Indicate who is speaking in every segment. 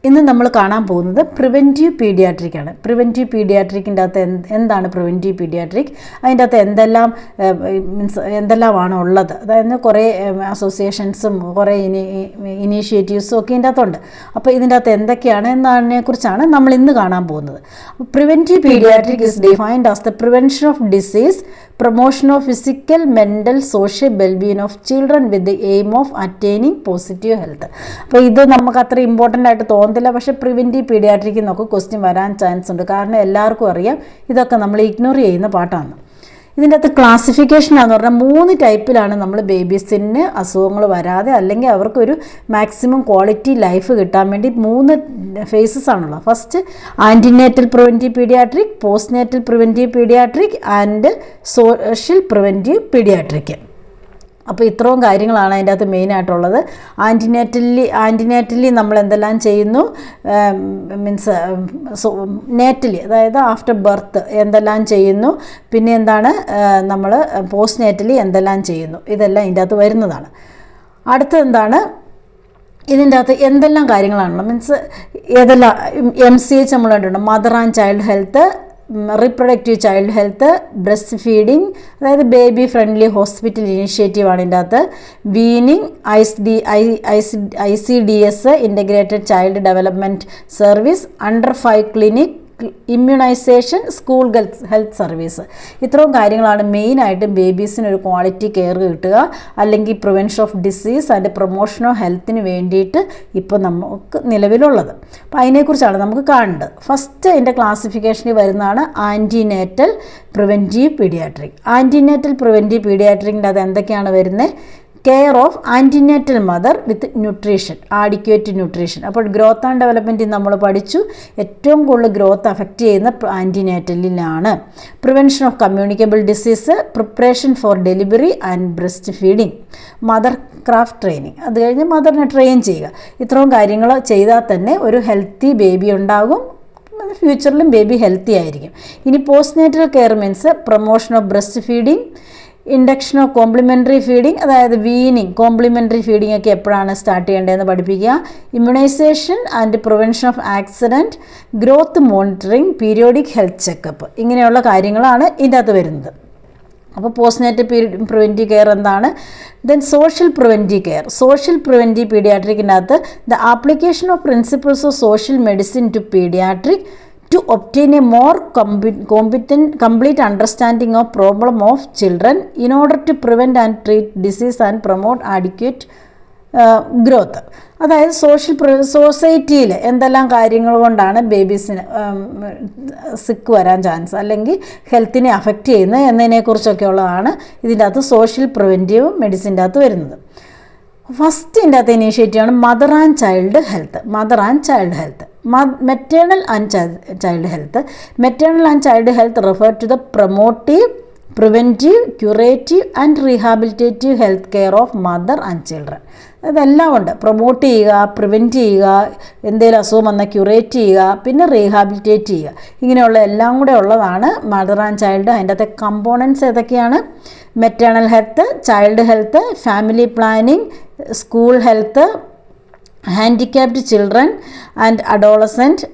Speaker 1: ഇന്ന് നമ്മൾ കാണാൻ പോകുന്നത് പ്രിവെൻറ്റീവ് പീഡിയാട്രിക് ആണ്. പ്രിവെൻറ്റീവ് പീഡിയാട്രിക്കിൻ്റെ അകത്ത് എന്താണ് പ്രിവെൻറ്റീവ് പീഡിയാട്രിക്, അതിൻ്റെ അകത്ത് എന്തെല്ലാമാണ് ഉള്ളത്, അതായത് കുറേ അസോസിയേഷൻസും കുറേ ഇനീഷ്യേറ്റീവ്സും ഒക്കെ ഇതിൻ്റെ അകത്തുണ്ട്. അപ്പോൾ ഇതിൻ്റെ അകത്ത് എന്തൊക്കെയാണ് എന്നതിനെക്കുറിച്ചാണ് നമ്മൾ ഇന്ന് കാണാൻ പോകുന്നത്. Preventive paediatric is defined as the prevention of disease, promotion of physical, mental, social well-being of children with the aim of attaining positive health. അപ്പോൾ ഇത് നമുക്ക് അത്ര ഇമ്പോർട്ടൻ്റ് ആയിട്ട് തോന്നുന്നില്ല, പക്ഷേ പ്രിവെൻറ്റീവ് പീഡിയാട്രിക്കിൽ നിന്നൊക്കെ ക്വസ്റ്റ്യൻ വരാൻ ചാൻസ് ഉണ്ട്. കാരണം എല്ലാവർക്കും അറിയാം ഇതൊക്കെ നമ്മൾ ഇഗ്നോർ ചെയ്യുന്ന പാട്ടാണ്. ഇതിൻ്റെ അകത്ത് ക്ലാസിഫിക്കേഷനാണെന്ന് പറഞ്ഞാൽ 3 ടൈപ്പിലാണ് നമ്മൾ ബേബീസിന് അസുഖങ്ങൾ വരാതെ അല്ലെങ്കിൽ അവർക്കൊരു മാക്സിമം ക്വാളിറ്റി ലൈഫ് കിട്ടാൻ വേണ്ടി 3 ഫേസസ് ആണുള്ളത്. First antenatal preventive paediatric, post natal preventive paediatric and social preventive paediatric. അപ്പോൾ ഇത്രയും കാര്യങ്ങളാണ് അതിൻ്റെ അകത്ത് മെയിനായിട്ടുള്ളത്. ആൻറ്റിനേറ്റലി നമ്മൾ എന്തെല്ലാം ചെയ്യുന്നു, നേറ്റലി അതായത് ആഫ്റ്റർ ബർത്ത് എന്തെല്ലാം ചെയ്യുന്നു, പിന്നെ എന്താണ് നമ്മൾ പോസ്റ്റ് നേറ്റലി എന്തെല്ലാം ചെയ്യുന്നു, ഇതെല്ലാം ഇതിൻ്റെ അകത്ത് വരുന്നതാണ്. അടുത്തത് എന്താണ്, ഇതിൻ്റെ അകത്ത് എന്തെല്ലാം കാര്യങ്ങളാണല്ലോ, ഏതെല്ലാം MCH നമ്മൾ കണ്ടിട്ടുണ്ട്, mother and child health, reproductive child health, breast feeding, അതായത് ബേബി ഫ്രണ്ട്ലി ഹോസ്പിറ്റൽ ഇനീഷ്യേറ്റീവാണ് ഇതിൻ്റെ അകത്ത്, weaning, ICDS integrated child development service, under 5 clinic, immunisation, school health service. ഇത്രയും കാര്യങ്ങളാണ് മെയിനായിട്ട് ബേബീസിന് ഒരു ക്വാളിറ്റി കെയർ കിട്ടുക, അല്ലെങ്കിൽ prevention of disease and promotion of ഹെൽത്തിന് വേണ്ടിയിട്ട് ഇപ്പോൾ നമുക്ക് നിലവിലുള്ളത്. അപ്പോൾ അതിനെക്കുറിച്ചാണ് നമുക്ക് കാണേണ്ടത്. ഫസ്റ്റ് അതിൻ്റെ ക്ലാസിഫിക്കേഷനിൽ വരുന്നതാണ് antenatal preventive paediatric. Antenatal preventive പീഡിയാട്രിക്കിൻ്റെ അത് എന്തൊക്കെയാണ് വരുന്നത്, care of antenatal mother with nutrition, adequate nutrition. അപ്പോൾ ഗ്രോത്ത് ആൻഡ് ഡെവലപ്മെൻറ്റിൽ നമ്മൾ പഠിച്ചു ഏറ്റവും കൂടുതൽ ഗ്രോത്ത് അഫക്റ്റ് ചെയ്യുന്ന ആൻറ്റിനേറ്റലിലാണ്. Prevention of communicable disease, preparation for delivery and breast feeding, mother craft training, അത് കഴിഞ്ഞ് മദറിനെ ട്രെയിൻ ചെയ്യുക. ഇത്രയും കാര്യങ്ങൾ ചെയ്താൽ തന്നെ ഒരു ഹെൽത്തി ബേബി ഉണ്ടാകും, ഫ്യൂച്ചറിലും ബേബി ഹെൽത്തി ആയിരിക്കും. ഇനി post natal care means promotion of breast feeding, induction of complementary feeding, അതായത് വീനിങ്, കോംപ്ലിമെൻ്ററി ഫീഡിംഗ് ഒക്കെ എപ്പോഴാണ് സ്റ്റാർട്ട് ചെയ്യേണ്ടതെന്ന് പഠിപ്പിക്കുക, immunisation and prevention of accident, growth monitoring, periodic health checkup, ഇങ്ങനെയുള്ള കാര്യങ്ങളാണ് ഇതിൻ്റെ അകത്ത് വരുന്നത്. അപ്പോൾ പോസ്റ്റ് നേറ്റൽ പ്രിവെൻറ്റീവ് കെയർ എന്താണ്, then social preventive care. Social preventive പീഡിയാട്രിക്കിൻ്റെ അകത്ത് the application of principles of social medicine to paediatric to obtain a more complete understanding of problem of children in order to prevent and treat disease and promote adequate growth. അതായത് സൊസൈറ്റിയിൽ എന്തെല്ലാം കാര്യങ്ങൾ കൊണ്ടാണ് ബേബീസിന് സിക്ക് വരാൻ chance അല്ലെങ്കിൽ ഹെൽത്തിനെ affect ചെയ്യുന്നത് എന്നതിനെക്കുറിച്ചൊക്കെ ഉള്ളതാണ് ഇതിൻ്റെ അകത്ത് സോഷ്യൽ പ്രിവെൻറ്റീവ് മെഡിസിൻ്റെ അകത്ത് വരുന്നത്. ഫസ്റ്റ് ഇതിൻ്റെ അകത്ത് ഇനീഷ്യേറ്റീവാണ് mother and child health. Mother and child health, maternal and child health. Maternal and child health refer to the promotive, preventive, curative and rehabilitative health care of mother and children. അതെല്ലാം ഉണ്ട്. Promote ചെയ്യുക, prevent ചെയ്യുക, എന്തെങ്കിലും അസുഖം വന്നാൽ curate ചെയ്യുക, പിന്നെ rehabilitate ചെയ്യുക, ഇങ്ങനെയുള്ള എല്ലാം കൂടെ ഉള്ളതാണ് മദർ ആൻഡ് ചൈൽഡ്. അതിൻ്റെ അകത്തെ കമ്പോണൻസ് ഏതൊക്കെയാണ്, maternal health, child health, family planning, school health, handicapped children and adolescent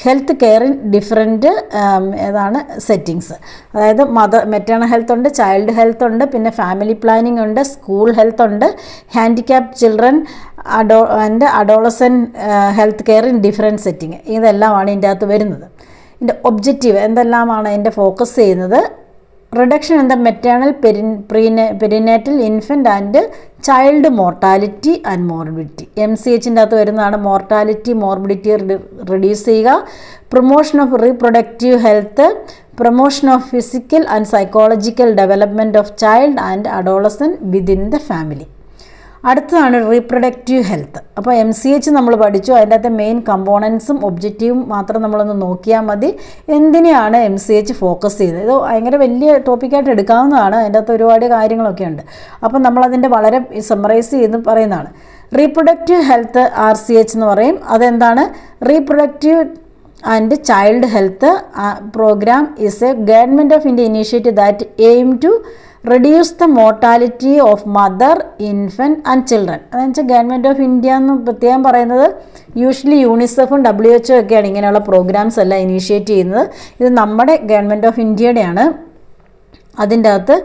Speaker 1: health care in different settings. അതായത് മെറ്റേണൽ ഹെൽത്ത് ഉണ്ട്, ചൈൽഡ് ഹെൽത്ത് ഉണ്ട്, പിന്നെ ഫാമിലി പ്ലാനിങ് ഉണ്ട്, സ്കൂൾ ഹെൽത്ത് ഉണ്ട്, handicapped children and adolescent health care in different setting. ഇതെല്ലാമാണ് ഇതിൻ്റെ അകത്ത് വരുന്നത്. ഇതിൻ്റെ ഒബ്ജക്റ്റീവ് എന്തെല്ലാമാണ് ഇതിൻ്റെ ഫോക്കസ് ചെയ്യുന്നത്, reduction in the maternal perinatal infant and child mortality and morbidity. MCHൻ്റെ അകത്ത് വരുന്നതാണ് മോർട്ടാലിറ്റി മോർബിഡിറ്റി റിഡ്യൂസ് ചെയ്യുക, promotion of reproductive health, promotion of physical and psychological development of child and adolescent within the family. അടുത്തതാണ് reproductive health. അപ്പോൾ MCH നമ്മൾ പഠിച്ചു, അതിൻ്റെ അകത്തെ മെയിൻ കമ്പോണൻസും ഒബ്ജക്റ്റീവും മാത്രം നമ്മളൊന്ന് നോക്കിയാൽ മതി. എന്തിനെയാണ് MCH ഫോക്കസ് ചെയ്തത്, ഇത് ഭയങ്കര വലിയ ടോപ്പിക്കായിട്ട് എടുക്കാവുന്നതാണ്, അതിൻ്റെ അകത്ത് ഒരുപാട് കാര്യങ്ങളൊക്കെ ഉണ്ട്. അപ്പം നമ്മളതിൻ്റെ വളരെ സമ്മറൈസ് ചെയ്ത് പറയുന്നതാണ്. റീപ്രൊഡക്റ്റീവ് ഹെൽത്ത് RCH എന്ന് പറയും. അതെന്താണ്, reproductive and child health programme is a government of India initiative that aim to reduce the mortality of mother, infant and children. അതെന്ന് വെച്ചാൽ ഗവൺമെൻറ് ഓഫ് ഇന്ത്യ എന്ന് പ്രത്യേകം പറയുന്നത് യൂഷ്വലി യൂണിസെഫും WHO ഒക്കെയാണ് ഇങ്ങനെയുള്ള പ്രോഗ്രാംസ് എല്ലാം ഇനീഷ്യേറ്റ് ചെയ്യുന്നത്. ഇത് നമ്മുടെ ഗവൺമെൻറ് ഓഫ് ഇന്ത്യയുടെയാണ്. അതിൻ്റെ അകത്ത്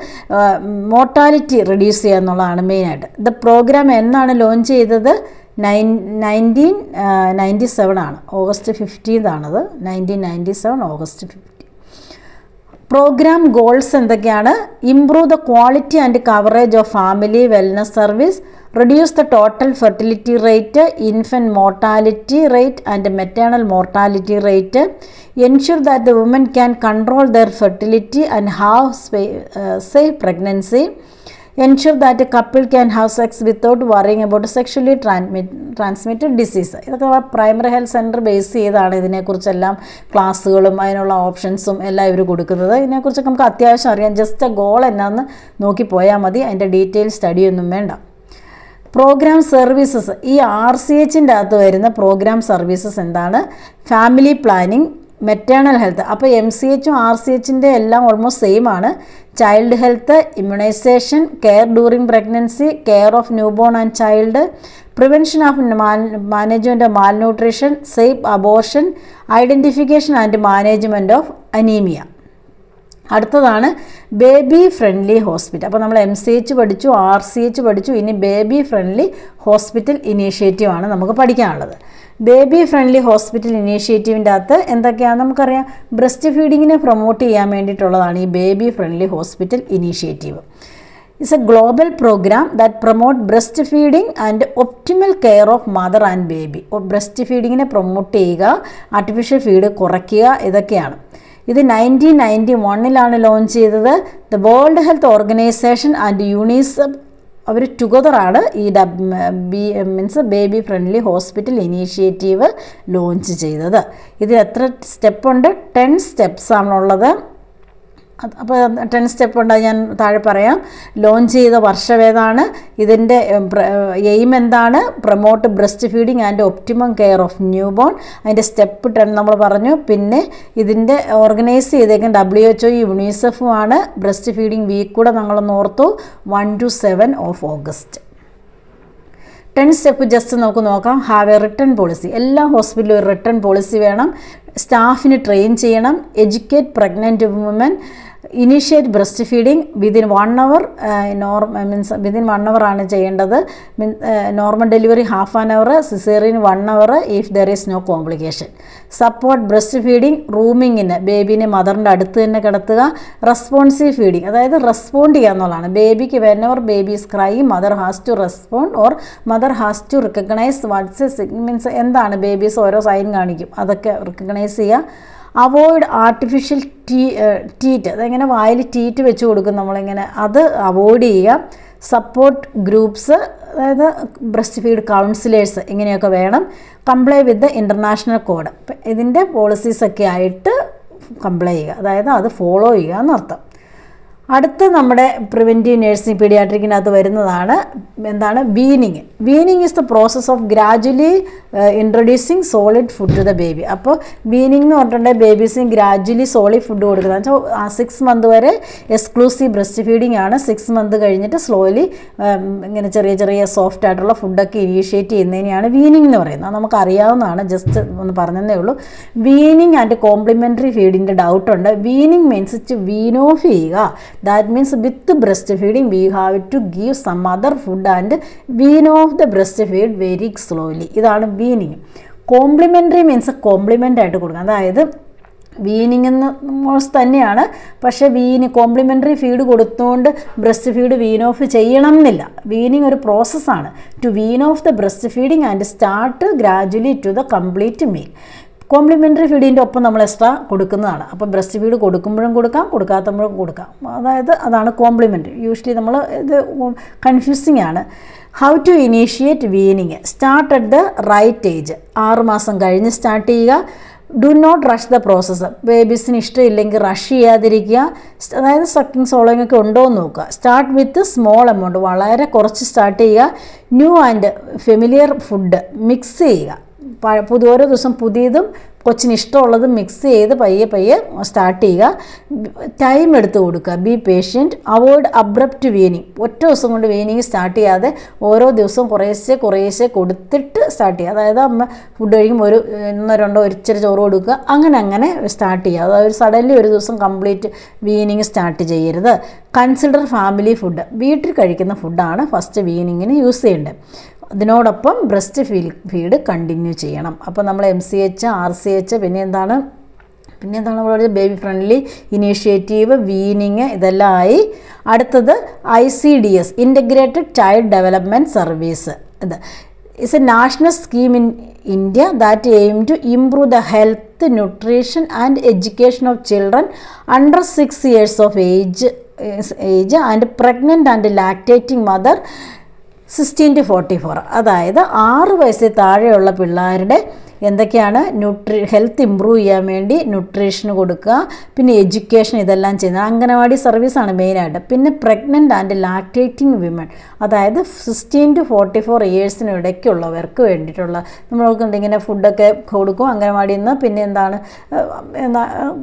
Speaker 1: മോർട്ടാലിറ്റി റെഡ്യൂസ് ചെയ്യുക എന്നുള്ളതാണ് മെയിനായിട്ട്. ദ പ്രോഗ്രാം എന്നാണ് ലോഞ്ച് ചെയ്തത്? 1997 ആണ്, August 15 ആണത്. 1997 August 15. പ്രോഗ്രാം ഗോൾസ് എന്തൊക്കെയാണ്? Improve the quality and coverage of family wellness service, reduce the total fertility rate, infant mortality rate and maternal mortality rate, ensure that the women can control their fertility and have safe pregnancy, ensure that a couple can have sex without worrying about sexually transmitted disease. ഇതൊക്കെ primary health centre base ചെയ്താണ് ഇതിനെക്കുറിച്ചെല്ലാം ക്ലാസ്സുകളും അതിനുള്ള ഓപ്ഷൻസും എല്ലാം ഇവർ കൊടുക്കുന്നത്. ഇതിനെക്കുറിച്ചൊക്കെ നമുക്ക് അത്യാവശ്യം അറിയാം. ജസ്റ്റ് ഗോൾ എന്നാന്ന് നോക്കി പോയാൽ മതി, അതിൻ്റെ ഡീറ്റെയിൽ സ്റ്റഡിയൊന്നും വേണ്ട. പ്രോഗ്രാം സർവീസസ്, ഈ RCHൻ്റെ അകത്ത് വരുന്ന പ്രോഗ്രാം സർവീസസ് എന്താണ്? Family planning, maternal health. അപ്പോൾ MCHും RCHൻ്റെ എല്ലാം ഓൾമോസ്റ്റ് സെയിം ആണ്. Child health, immunisation, care during pregnancy, care of newborn and child, prevention of management of malnutrition, safe abortion, identification and management of anaemia. അടുത്തതാണ് baby friendly hospital. അപ്പോൾ നമ്മൾ MCH പഠിച്ചു, RCH പഠിച്ചു, ഇനി baby friendly hospital initiative ആണ് നമുക്ക് പഠിക്കാനുള്ളത്. Baby friendly hospital ഇനീഷ്യേറ്റീവിൻ്റെ അകത്ത് എന്തൊക്കെയാണ് നമുക്കറിയാം? ബ്രസ്റ്റ് ഫീഡിങ്ങിനെ പ്രൊമോട്ട് ചെയ്യാൻ വേണ്ടിയിട്ടുള്ളതാണ് ഈ baby friendly hospital initiative. It's a global programme that promote breast feeding and optimal care of mother and baby. Breast ഫീഡിങ്ങിനെ പ്രൊമോട്ട് ചെയ്യുക, ആർട്ടിഫിഷ്യൽ ഫീഡ് കുറയ്ക്കുക, ഇതൊക്കെയാണ്. ഇത് 1991 ലോഞ്ച് ചെയ്തത്. The world health organisation and UNICEF അവർ ടുഗദറാണ് ഈ baby friendly hospital initiative launch ചെയ്തത്. ഇതിൽ എത്ര സ്റ്റെപ്പുണ്ട്? 10 സ്റ്റെപ്സാണുള്ളത്. അപ്പോൾ 10 സ്റ്റെപ്പ് ഉണ്ട്, ഞാൻ താഴെ പറയാം. ലോഞ്ച് ചെയ്ത വർഷമേതാണ്? ഇതിൻ്റെ എയിം എന്താണ്? Promote breast feeding and optimum care of new born. അതിൻ്റെ സ്റ്റെപ്പ് 10 നമ്മൾ പറഞ്ഞു. പിന്നെ ഇതിൻ്റെ ഓർഗനൈസ് ചെയ്തേക്കുന്ന WHO യൂണിസെഫുമാണ്. ബ്രസ്റ്റ് ഫീഡിങ് വീക്ക് കൂടെ നമ്മളൊന്ന് ഓർത്തു, 1 to 7 August. 10 സ്റ്റെപ്പ് ജസ്റ്റ് നമുക്ക് നോക്കാം. Have a return policy. എല്ലാ ഹോസ്പിറ്റലിലും ഒരു റിട്ടേൺ പോളിസി വേണം. സ്റ്റാഫിന് ട്രെയിൻ ചെയ്യണം. Educate pregnant woman. Initiate breast feeding within 1 hour. Within 1 hour ആണ് ചെയ്യേണ്ടത്. Normal delivery half an hour, caesarean 1 hour if there is no complication. Support breast feeding, റൂമിങ്ങിന് ബേബീനെ മദറിൻ്റെ അടുത്ത് തന്നെ കിടത്തുക. റെസ്പോൺസീവ് ഫീഡിങ്, അതായത് റെസ്പോണ്ട് ചെയ്യുക എന്നുള്ളതാണ്. ബേബിക്ക് whenever babies cry mother has to respond or mother has to recognise watts means എന്താണ് ബേബീസ് ഓരോ സൈൻ കാണിക്കും, അതൊക്കെ റിക്കഗ്നൈസ് ചെയ്യുക. അവോയ്ഡ് ആർട്ടിഫിഷ്യൽ ടീറ്റ്, അതെങ്ങനെ വായിൽ ടീറ്റ് വെച്ച് കൊടുക്കും നമ്മളിങ്ങനെ, അത് അവോയ്ഡ് ചെയ്യുക. സപ്പോർട്ട് ഗ്രൂപ്പ്സ്, അതായത് ബ്രസ്റ്റ് ഫീഡ് കൗൺസിലേഴ്സ് ഇങ്ങനെയൊക്കെ വേണം. Comply with the international code. ഇതിൻ്റെ പോളിസീസൊക്കെ ആയിട്ട് കംപ്ലൈ ചെയ്യുക, അതായത് അത് ഫോളോ ചെയ്യുക എന്നർത്ഥം. അടുത്ത നമ്മുടെ പ്രിവെൻറ്റീവ് നഴ്സിംഗ് പീഡിയാട്രിക്കിനകത്ത് വരുന്നതാണ് എന്താണ്? Weaning. Weaning is the process of gradually introducing solid food to the baby. അപ്പോൾ വീനിങ് എന്ന് പറഞ്ഞിട്ടുണ്ടെങ്കിൽ ബേബീസിന് ഗ്രാജുവലി സോളിഡ് ഫുഡ് കൊടുക്കുന്നത് വെച്ചാൽ 6 months വരെ എക്സ്ക്ലൂസീവ് ബ്രസ്റ്റ് ഫീഡിങ് ആണ്. 6 months കഴിഞ്ഞിട്ട് സ്ലോലി ഇങ്ങനെ ചെറിയ ചെറിയ സോഫ്റ്റ് ആയിട്ടുള്ള ഫുഡൊക്കെ ഇനീഷ്യേറ്റ് ചെയ്യുന്നതിനെയാണ് വീനിങ് എന്ന് പറയുന്നത്. അത് നമുക്ക് അറിയാവുന്നതാണ്, ജസ്റ്റ് ഒന്ന് പറഞ്ഞതേ ഉള്ളൂ. വീനിങ് ആൻഡ് കോംപ്ലിമെൻ്ററി ഫീഡിൻ്റെ ഡൗട്ടുണ്ട്. വീനിങ് മീൻസ് വീൻ ഓഫ് ചെയ്യുക. That means with breastfeeding we have to give some other food and wean off the breastfeed very slowly. ഇതാണ് വീനിങ്. കോംപ്ലിമെൻ്ററി മീൻസ് കോംപ്ലിമെൻ്റ് ആയിട്ട് കൊടുക്കുക, അതായത് വീനിങ് എന്ന് മോസ്റ്റ് തന്നെയാണ്, പക്ഷേ കോംപ്ലിമെൻ്ററി ഫീഡ് കൊടുത്തുകൊണ്ട് ബ്രസ്റ്റ് ഫീഡ് വീൻ ഓഫ് ചെയ്യണം എന്നില്ല. വീനിങ് ഒരു പ്രോസസ്സാണ്. To wean off the breast feeding and start gradually to the complete meal. Complementary ഫീഡിൻ്റെ ഒപ്പം നമ്മൾ എക്സ്ട്രാ കൊടുക്കുന്നതാണ്. അപ്പോൾ ബ്രസ്റ്റ് ഫീഡ് കൊടുക്കുമ്പോഴും കൊടുക്കാം, കൊടുക്കാത്തപ്പോഴും കൊടുക്കാം. അതാണ് കോംപ്ലിമെൻ്ററി. യൂഷ്വലി നമ്മൾ ഇത് കൺഫ്യൂസിങ് ആണ്. How to initiate weaning. Start at the right age. 6 മാസം കഴിഞ്ഞ് സ്റ്റാർട്ട് ചെയ്യുക. Do not rush the process. ബേബീസിന് ഇഷ്ടമില്ലെങ്കിൽ റഷ് ചെയ്യാതിരിക്കുക. അതായത് സക്കിങ് സോളോയിങ് ഒക്കെ ഉണ്ടോ എന്ന് നോക്കുക. സ്റ്റാർട്ട് വിത്ത് സ്മോൾ എമൗണ്ട്, വളരെ കുറച്ച് സ്റ്റാർട്ട് ചെയ്യുക. New and familiar food mix ചെയ്യുക. ഓരോ ദിവസം പുതിയതും കൊച്ചിന് ഇഷ്ടമുള്ളത് മിക്സ് ചെയ്ത് പയ്യെ പയ്യെ സ്റ്റാർട്ട് ചെയ്യുക. ടൈം എടുത്ത് കൊടുക്കുക. Be patient. Avoid abrupt weaning. ഒറ്റ ദിവസം കൊണ്ട് വീനിങ് സ്റ്റാർട്ട് ചെയ്യാതെ ഓരോ ദിവസവും കുറേശ്ശെ കൊടുത്തിട്ട് സ്റ്റാർട്ട് ചെയ്യുക. അതായത് അമ്മ ഫുഡ് കഴിക്കുമ്പോൾ ഒരു 1-2 ഒരിച്ചിരി ചോറ് കൊടുക്കുക, അങ്ങനെ സ്റ്റാർട്ട് ചെയ്യുക. അതായത് സഡൻലി ഒരു ദിവസം കംപ്ലീറ്റ് വീനിങ് സ്റ്റാർട്ട് ചെയ്യരുത്. Consider family food. വീട്ടിൽ കഴിക്കുന്ന ഫുഡാണ് ഫസ്റ്റ് വീനിങ്ങിന് യൂസ് ചെയ്യേണ്ടത്. അതിനോടൊപ്പം ബ്രസ്റ്റ് ഫീഡ് കണ്ടിന്യൂ ചെയ്യണം. അപ്പോൾ നമ്മൾ MCH, RCH, പിന്നെ എന്താണ് നമ്മൾ ബേബി ഫ്രണ്ട്ലി ഇനീഷ്യേറ്റീവ്, വീനിങ്, ഇതെല്ലാം ആയി. അടുത്തത് ICDS, integrated child development service. ഇത് is a national scheme in India that aim to improve the health, nutrition and education of children under 6 years of age and pregnant and lactating mother 16 to 44. അതായത് 6 വയസ്സിൽ താഴെയുള്ള പിള്ളേരുടെ എന്തൊക്കെയാണ് health improve ചെയ്യാൻ വേണ്ടി nutrition കൊടുക്കുക, പിന്നെ എഡ്യൂക്കേഷൻ, ഇതെല്ലാം ചെയ്യുന്നത്. അംഗനവാടി സർവീസാണ് മെയിനായിട്ട്. പിന്നെ പ്രഗ്നൻ്റ് ആൻഡ് ലാക്ടേറ്റിംഗ് വിമൻ, അതായത് 16 to 44 ഇയേഴ്സിനിടയ്ക്കുള്ളവർക്ക് വേണ്ടിയിട്ടുള്ള നമ്മൾക്ക് ഇങ്ങനെ ഫുഡൊക്കെ കൊടുക്കും അംഗനവാടിയിൽ നിന്ന്. പിന്നെ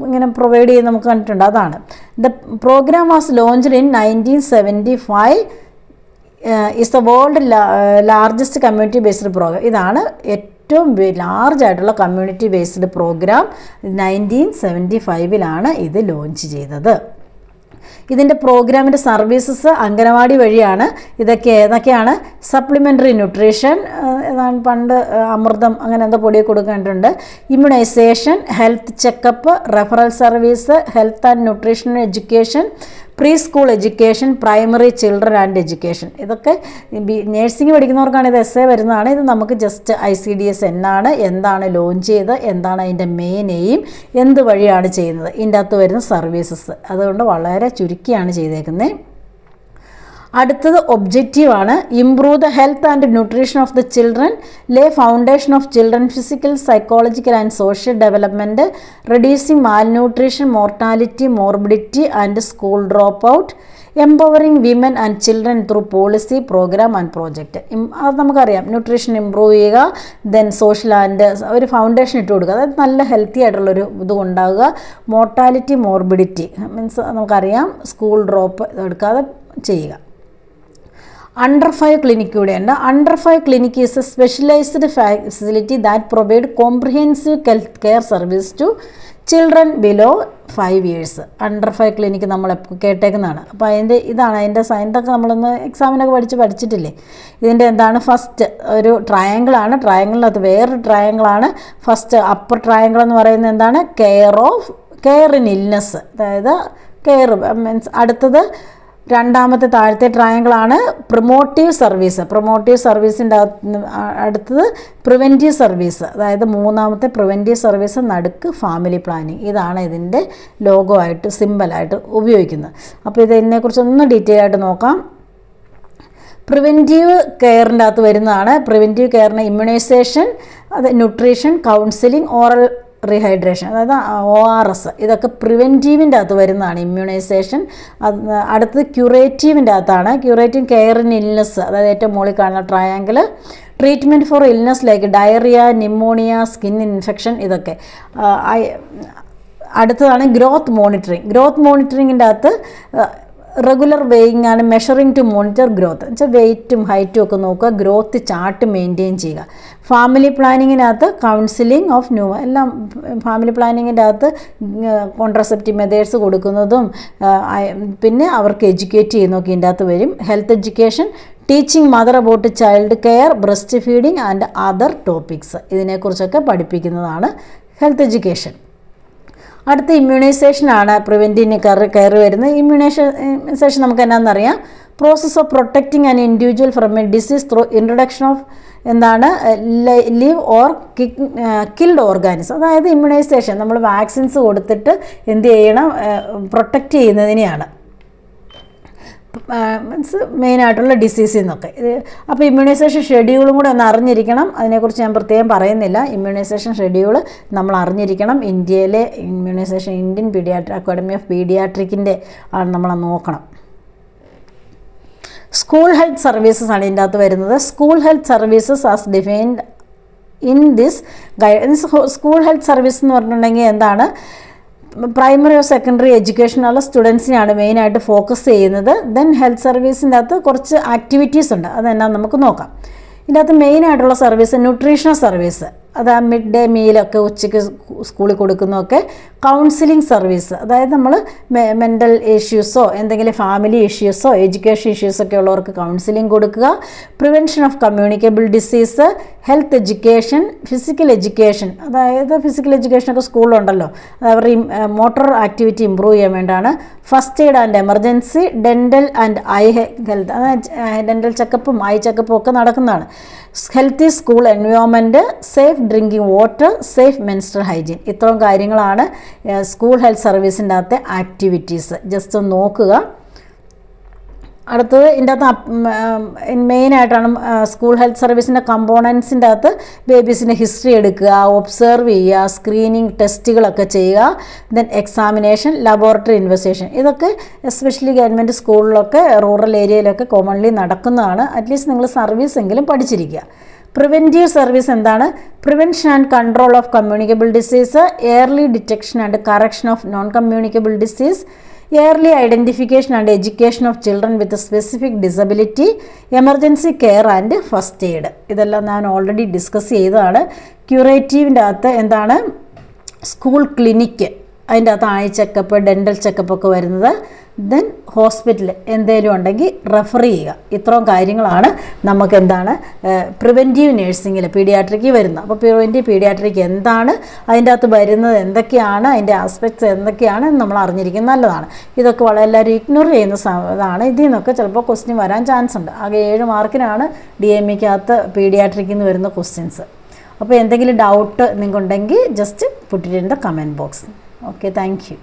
Speaker 1: ഇങ്ങനെ പ്രൊവൈഡ് ചെയ്ത് നമുക്ക് കണ്ടിട്ടുണ്ട്. അതാണ്. The programme was launched in 1975. Is the world largest community based programme. ഇതാണ് ഏറ്റവും ലാർജായിട്ടുള്ള കമ്മ്യൂണിറ്റി ബേസ്ഡ് പ്രോഗ്രാം. 1975 ഇത് ലോഞ്ച് ചെയ്തത്. ഇതിൻ്റെ പ്രോഗ്രാമിൻ്റെ സർവീസസ് അംഗനവാടി വഴിയാണ്. ഏതൊക്കെയാണ്? സപ്ലിമെൻ്ററി ന്യൂട്രീഷൻ, പണ്ട് അമൃതം അങ്ങനെ എന്തോ പൊടിയൊക്കെ കൊടുക്കേണ്ടതുണ്ട്. Immunisation, health checkup, referral service, health and nutrition education, preschool education, primary children and education. ഇതൊക്കെ നേഴ്സിംഗ് പഠിക്കുന്നവർക്കാണ് ഇത് എസ്സേ വരുന്നതാണ്. ഇത് നമുക്ക് ജസ്റ്റ് ICDS എന്താണ് ലോഞ്ച് ചെയ്ത്, എന്താണ് അതിൻ്റെ മെയിൻ എയിം, എന്ത് വഴിയാണ് ചെയ്യുന്നത്, ഇതിൻ്റെ അകത്ത് വരുന്ന സർവീസസ്. അതുകൊണ്ട് വളരെ ചുരുക്കിയാണ് ചെയ്തേക്കുന്നത്. അടുത്തത് ഒബ്ജക്റ്റീവാണ്. Improve the health and nutrition of the children, lay foundation of children physical, psychological and social development, reducing malnutrition, mortality, morbidity and school drop out, empowering women and children through policy, programme and project. അത് നമുക്കറിയാം. Nutrition improve ചെയ്യുക, then social and ഒരു foundation ഇട്ട് കൊടുക്കുക, അതായത് നല്ല healthy ആയിട്ടുള്ളൊരു ഇത് ഉണ്ടാകുക. മോർട്ടാലിറ്റി, മോർബിഡിറ്റി മീൻസ് നമുക്കറിയാം, സ്കൂൾ ഡ്രോപ്പ് എടുക്കാതെ ചെയ്യുക. Under 5 clinic കൂടെയുണ്ട്. Under 5 clinic is a specialized facility that provide comprehensive care service to children below 5 years. Under 5 clinic നമ്മൾ കേട്ടേക്കുന്നതാണ്. അപ്പോൾ അതിൻ്റെ സൈൻറ്റൊക്കെ നമ്മളൊന്ന് എക്സാമിനൊക്കെ പഠിച്ചിട്ടില്ലേ. ഇതിൻ്റെ എന്താണ്? ഫസ്റ്റ് ഒരു ട്രയാങ്കിളാണ്. ട്രയാങ്കിളിനകത്ത് വേറൊരു ട്രയാങ്കിളാണ്. ഫസ്റ്റ് അപ്പർ ട്രയാങ്കിൾ എന്ന് പറയുന്നത് എന്താണ്? കെയർ ഇൻ ഇൽനെസ്, അതായത് കെയർ മീൻസ്. അടുത്തത് രണ്ടാമത്തെ താഴത്തെ ട്രയാങ്കിളാണ് പ്രൊമോട്ടീവ് സർവീസ്. പ്രൊമോട്ടീവ് സർവീസിൻ്റെ അടുത്തത് പ്രിവെൻറ്റീവ് സർവീസ്, അതായത് മൂന്നാമത്തെ പ്രിവെൻറ്റീവ് സർവീസ്, നടുക്ക് ഫാമിലി പ്ലാനിങ്. ഇതാണ് ഇതിൻ്റെ ലോഗോ ആയിട്ട് സിമ്പലായിട്ട് ഉപയോഗിക്കുന്നത്. അപ്പോൾ ഇതിനെക്കുറിച്ചൊന്ന് ഡീറ്റെയിൽ ആയിട്ട് നോക്കാം. പ്രിവെൻറ്റീവ് കെയറിൻ്റെ അകത്ത് വരുന്നതാണ്. പ്രിവെൻറ്റീവ് കെയറിന് ഇമ്മ്യൂണൈസേഷൻ, അത് ന്യൂട്രീഷൻ, കൗൺസിലിംഗ്, ഓറൽ റീഹൈഡ്രേഷൻ, അതായത് ORS, ഇതൊക്കെ പ്രിവെൻറ്റീവിൻ്റെ അകത്ത് വരുന്നതാണ്. ഇമ്മ്യൂണൈസേഷൻ. അടുത്തത് ക്യൂറേറ്റീവിൻ്റെ അകത്താണ്. ക്യൂറേറ്റീവ് കെയർ ഇൻ ഇൽനെസ്, അതായത് ഏറ്റവും മുകളിൽ കാണുന്ന triangle. Treatment four illness like diarrhoea, pneumonia, skin infection, ഇതൊക്കെ. അടുത്തതാണ് ഗ്രോത്ത് മോണിറ്ററിങ്. ഗ്രോത്ത് മോണിറ്ററിങ്ങിൻ്റെ അകത്ത് റെഗുലർ വെയിങ് ആണ്, മെഷറിങ് ടു മോണിറ്റർ ഗ്രോത്ത് എന്ന് വെച്ചാൽ വെയ്റ്റും ഹൈറ്റും ഒക്കെ നോക്കുക, ഗ്രോത്ത് ചാർട്ട് മെയിൻറ്റെയിൻ ചെയ്യുക. ഫാമിലി പ്ലാനിങ്ങിനകത്ത് കൗൺസിലിംഗ് ഓഫ് എല്ലാം ഫാമിലി പ്ലാനിങ്ങിൻ്റെ അകത്ത് കോൺട്രസെപ്റ്റീവ് മെത്തേഡ്സ് കൊടുക്കുന്നതും പിന്നെ അവർക്ക് എഡ്യൂക്കേറ്റ് ചെയ്യുന്നതൊക്കെ ഇതിൻ്റെ അകത്ത് വരും. Health education, teaching mother about child care, breast feeding and other topics, ഇതിനെക്കുറിച്ചൊക്കെ പഠിപ്പിക്കുന്നതാണ് ഹെൽത്ത് എഡ്യൂക്കേഷൻ. അടുത്ത ഇമ്മ്യൂണൈസേഷനാണ് പ്രിവെൻറ്റീവ് കെയർ വരുന്നത്. ഇമ്മ്യൂണൈസേഷൻ നമുക്ക് എന്നാണെന്നറിയാം. Process of protecting an individual from a disease through introduction of live or killed organism. അതായത് immunisation നമ്മൾ vaccines കൊടുത്തിട്ട് എന്ത് ചെയ്യണം? പ്രൊട്ടക്റ്റ് ചെയ്യുന്നതിനെയാണ്. മീൻസ് മെയിനായിട്ടുള്ള ഡിസീസിൽ നിന്നൊക്കെ. അപ്പോൾ ഇമ്മ്യൂണൈസേഷൻ ഷെഡ്യൂളും കൂടെ ഒന്ന് അറിഞ്ഞിരിക്കണം. അതിനെക്കുറിച്ച് ഞാൻ പ്രത്യേകം പറയുന്നില്ല. ഇമ്മ്യൂണൈസേഷൻ ഷെഡ്യൂൾ നമ്മൾ അറിഞ്ഞിരിക്കണം. ഇന്ത്യയിലെ ഇമ്മ്യൂണൈസേഷൻ ഇന്ത്യൻ അക്കാഡമി ഓഫ് പീഡിയാട്രിക്കിൻ്റെ ആണ് നമ്മൾ നോക്കണം. സ്കൂൾ ഹെൽത്ത് സർവീസസ് ആണ് ഇതിൻ്റെ അകത്ത് വരുന്നത്. School health services as defined in this school health service എന്ന് പറഞ്ഞിട്ടുണ്ടെങ്കിൽ എന്താണ്, പ്രൈമറി ഓർ സെക്കൻഡറി എഡ്യൂക്കേഷനുള്ള സ്റ്റുഡൻസിനെയാണ് മെയിനായിട്ട് ഫോക്കസ് ചെയ്യുന്നത്. ദെൻ ഹെൽത്ത് സർവീസിൻ്റെ അകത്ത് കുറച്ച് ആക്ടിവിറ്റീസ് ഉണ്ട്, അതെന്നാ നമുക്ക് നോക്കാം. ഇതിൻ്റെ അകത്ത് മെയിനായിട്ടുള്ള സർവീസ് ന്യൂട്രീഷണൽ സർവീസ്, അത് മിഡ് ഡേ മീലൊക്കെ ഉച്ചയ്ക്ക് സ്കൂളിൽ കൊടുക്കുന്നതൊക്കെ. കൗൺസിലിംഗ് സർവീസ്, അതായത് നമ്മൾ മെൻ്റൽ ഇഷ്യൂസോ എന്തെങ്കിലും ഫാമിലി ഇഷ്യൂസോ എഡ്യൂക്കേഷൻ ഇഷ്യൂസൊക്കെ ഉള്ളവർക്ക് കൗൺസിലിംഗ് കൊടുക്കുക. Prevention of communicable disease, health education, physical education, അതായത് ഫിസിക്കൽ എഡ്യൂക്കേഷനൊക്കെ സ്കൂളിലുണ്ടല്ലോ, അവരുടെ മോട്ടോർ ആക്ടിവിറ്റി ഇമ്പ്രൂവ് ചെയ്യാൻ വേണ്ടിയാണ്. First aid and emergency, dental and I health, അതായത് ഡെൻ്റൽ ചെക്കപ്പും ഐ ചെക്കപ്പും ഒക്കെ നടക്കുന്നതാണ്. Healthy school environment, safe drinking water, safe menstrual hygiene, ഇത്രയും കാര്യങ്ങളാണ് school health സർവീസിൻ്റെ അകത്തെ ആക്ടിവിറ്റീസ്. ജസ്റ്റ് ഒന്ന് നോക്കുക. അടുത്തത് ഇതിൻ്റെ അകത്ത് മെയിനായിട്ടാണ് സ്കൂൾ ഹെൽത്ത് സർവീസിൻ്റെ കമ്പോണൻസിൻ്റെ അകത്ത് ബേബീസിൻ്റെ ഹിസ്റ്ററി എടുക്കുക, ഒബ്സർവ് ചെയ്യുക, സ്ക്രീനിങ് ടെസ്റ്റുകളൊക്കെ ചെയ്യുക, ദെൻ എക്സാമിനേഷൻ, ലബോറട്ടറി ഇൻവെസ്റ്റിഗേഷൻ, ഇതൊക്കെ എസ്പെഷ്യലി ഗവൺമെൻറ് സ്കൂളിലൊക്കെ റൂറൽ ഏരിയയിലൊക്കെ കോമൺലി നടക്കുന്നതാണ്. അറ്റ്ലീസ്റ്റ് നിങ്ങൾ സർവീസ് എങ്കിലും പഠിച്ചിരിക്കുക. പ്രിവെൻറ്റീവ് സർവീസ് എന്താണ്? Prevention and control of communicable disease, early detection and correction of non communicable disease, early identification and education of children with a specific disability, emergency care and first aid. ഇതെല്ലാം ഞാൻ already discuss ചെയ്തതാണ്. ക്യൂറേറ്റീവിൻ്റെ അകത്ത് എന്താണ്, school clinic, അതിൻ്റെ അകത്ത് I checkup, dental checkup ഒക്കെ വരുന്നത്. Then hospital എന്തെങ്കിലും ഉണ്ടെങ്കിൽ റെഫർ ചെയ്യുക. ഇത്രയും കാര്യങ്ങളാണ് നമുക്ക് എന്താണ് പ്രിവെൻറ്റീവ് നഴ്സിങ്ങിൽ പീഡിയാട്രിക്ക് വരുന്നത്. അപ്പോൾ പ്രിവെൻറ്റീവ് പീഡിയാട്രിക് എന്താണ്, അതിൻ്റെ അകത്ത് വരുന്നത് എന്തൊക്കെയാണ്, അതിൻ്റെ ആസ്പെക്ട്സ് എന്തൊക്കെയാണ് നമ്മൾ അറിഞ്ഞിരിക്കുന്നത് നല്ലതാണ്. ഇതൊക്കെ വളരെ എല്ലാവരും ഇഗ്നോർ ചെയ്യുന്ന ഇതാണ്. ഇതിൽ നിന്നൊക്കെ ചിലപ്പോൾ ക്വസ്റ്റ്യൻ വരാൻ ചാൻസ് ഉണ്ട്. ആകെ 7 മാർക്കിനാണ് DME-ക്കകത്ത് പീഡിയാട്രിക്കിൽ നിന്ന് വരുന്ന ക്വസ്റ്റ്യൻസ്. അപ്പോൾ എന്തെങ്കിലും ഡൗട്ട് നിങ്ങൾക്കുണ്ടെങ്കിൽ just put it in the comment box. Okay, thank U.